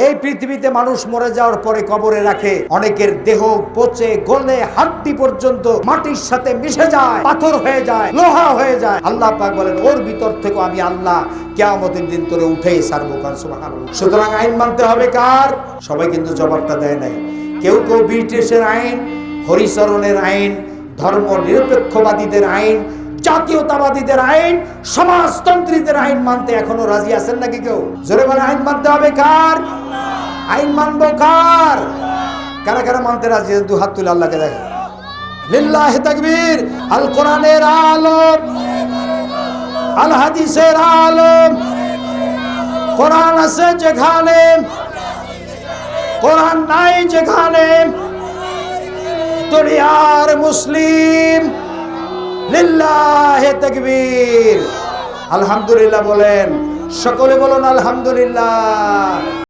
এই পৃথিবীতে মানুষ মরে যাওয়ার পরে কবরে রাখে, অনেকের দেহ পচে গলে হাড্ডি পর্যন্ত মাটির সাথে মিশে যায়, পাথর হয়ে যায়, লোহা হয়ে যায়। আল্লাহ পাক বলেন ওর ভিতর থেকে আমি আল্লাহ কিয়ামতের দিন তোরে উঠেই ছাড়বো। সুবহানাল্লাহ। সুতরাং আইন মানতে হবে কার? সবাই কিন্তু জবাবটা দেয় নাই। কেউ কেউ ব্রিটিশের আইন, হরিচরণের আইন, ধর্ম নিরপেক্ষবাদীদের আইন, জাতীয়তাবাদীদের আইন, সমাজতন্ত্রীদের আইন মানতে এখনো রাজি আছেন নাকি কেউ? জোরে বলে আইন মানতে হবে কার? আইন মানবো কার? কারা কারা মানতে রাজি? দু হাত তুলে আল্লাহকে দেখে। লিল্লাহি তাকবীর। আল কোরআনের আলোম, আল হাদিসের আলোম, কোরআন আছে যেখানে, কোরআন নাই যেখানে, দুনিয়ার মুসলিম। লিল্লাহি তাকবীর। আলহামদুলিল্লাহ বলেন, সকলে বলুন আলহামদুলিল্লাহ।